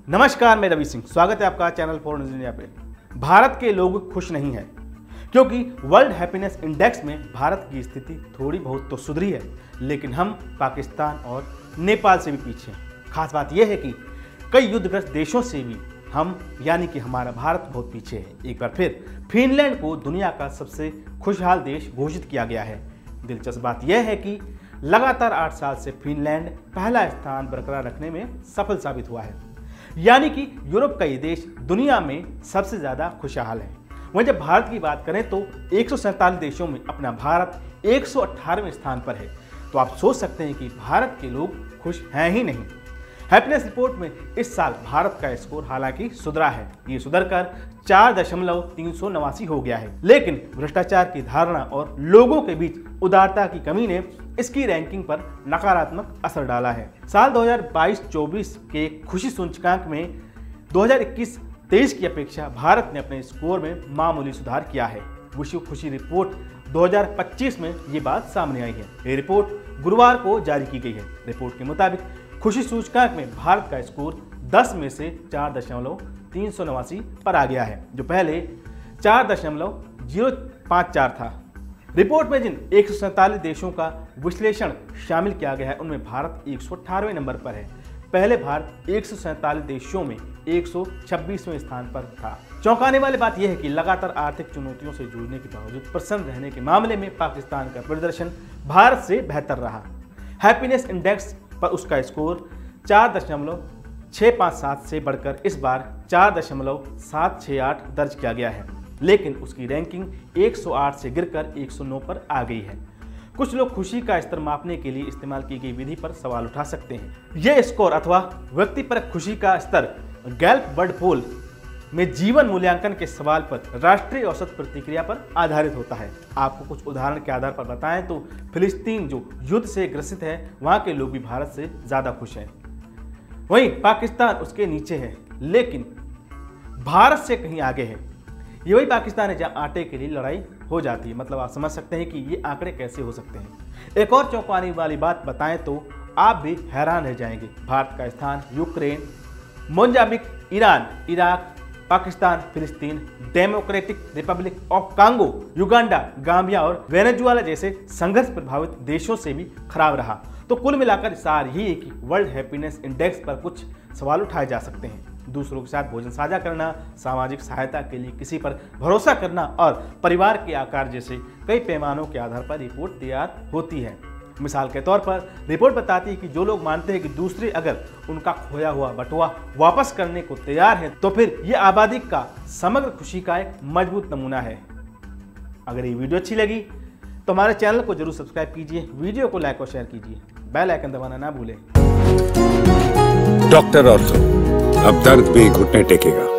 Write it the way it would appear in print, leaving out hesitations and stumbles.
नमस्कार, मैं रवि सिंह। स्वागत है आपका चैनल फॉर इंडिया पे। भारत के लोग खुश नहीं हैं क्योंकि वर्ल्ड हैप्पीनेस इंडेक्स में भारत की स्थिति थोड़ी बहुत तो सुधरी है, लेकिन हम पाकिस्तान और नेपाल से भी पीछे हैं। खास बात यह है कि कई युद्धग्रस्त देशों से भी हम यानी कि हमारा भारत बहुत पीछे है। एक बार फिर फिनलैंड को दुनिया का सबसे खुशहाल देश घोषित किया गया है। दिलचस्प बात यह है कि लगातार 8 साल से फिनलैंड पहला स्थान बरकरार रखने में सफल साबित हुआ है, यानी कि यूरोप का ये देश दुनिया में सबसे ज़्यादा खुशहाल है। वहीं जब भारत की बात करें तो 147 देशों में अपना भारत 118वें स्थान पर है। तो आप सोच सकते हैं कि भारत के लोग खुश हैं ही नहीं। हैप्पीनेस रिपोर्ट में इस साल भारत का स्कोर हालांकि सुधरा है, ये सुधरकर 4.389 हो गया है, लेकिन भ्रष्टाचार की धारणा और लोगों के बीच उदारता की कमी ने इसकी रैंकिंग पर नकारात्मक असर डाला है। साल 2022-24 के खुशी सूचकांक में 2021-23 की अपेक्षा भारत ने अपने स्कोर में मामूली सुधार किया है। विश्व खुशी रिपोर्ट 2025 में ये बात सामने आई है। ये रिपोर्ट गुरुवार को जारी की गई है। रिपोर्ट के मुताबिक खुशी सूचकांक में भारत का स्कोर 10 में से 4.389 पर आ गया है, जो पहले 4.054 था। रिपोर्ट में जिन 147 देशों का विश्लेषण शामिल किया गया है, उनमें भारत 118वें नंबर पर है। पहले भारत 147 देशों में 126वें स्थान पर था। चौंकाने वाली बात यह है कि लगातार आर्थिक चुनौतियों से जूझने के बावजूद प्रसन्न रहने के मामले में पाकिस्तान का प्रदर्शन भारत से बेहतर रहा। हैप्पीनेस इंडेक्स पर उसका स्कोर 4.657 से बढ़कर इस बार 4.768 दर्ज किया गया है, लेकिन उसकी रैंकिंग 108 से गिरकर 109 पर आ गई है। कुछ लोग खुशी का स्तर मापने के लिए इस्तेमाल की गई विधि पर सवाल उठा सकते हैं। यह स्कोर अथवा व्यक्तिपरक खुशी का स्तर गैल्प बर्ड पोल में जीवन मूल्यांकन के सवाल पर राष्ट्रीय औसत प्रतिक्रिया पर आधारित होता है। आपको कुछ उदाहरण के आधार पर बताएं तो फिलिस्तीन जो युद्ध से ग्रसित है, वहां के लोग भी भारत से ज्यादा खुश हैं। वहीं पाकिस्तान उसके नीचे है, लेकिन भारत से कहीं आगे है। ये वही पाकिस्तान है जहां आटे के लिए लड़ाई हो जाती है। मतलब आप समझ सकते हैं कि ये आंकड़े कैसे हो सकते हैं। एक और चौंकाने वाली बात बताएं तो आप भी हैरान रह जाएंगे। भारत का स्थान Ukraine, Mozambique, Iran, Iraq, Pakistan, Palestine, Democratic Republic of Congo, Uganda, Gambia और वेनेजुएला जैसे संघर्ष प्रभावित देशों से भी खराब रहा। तो कुल मिलाकर सार यही है कि वर्ल्ड हैप्पीनेस इंडेक्स पर कुछ सवाल उठाए जा सकते हैं। दूसरों के साथ भोजन साझा करना, सामाजिक सहायता के लिए किसी पर भरोसा करना और परिवार के आकार जैसे कई पैमानों के आधार पर रिपोर्ट तैयार होती है। मिसाल के तौर पर रिपोर्ट बताती है कि जो लोग मानते हैं कि दूसरे अगर उनका खोया हुआ बटुआ वापस करने को तैयार है, तो फिर ये आबादी का समग्र खुशी का एक मजबूत नमूना है। अगर ये वीडियो अच्छी लगी तो हमारे चैनल को जरूर सब्सक्राइब कीजिए, वीडियो को लाइक और शेयर कीजिए, बेल आइकन दबाना ना भूलें। डॉक्टर ऑर्थो, अब दर्द भी घुटने टेकेगा।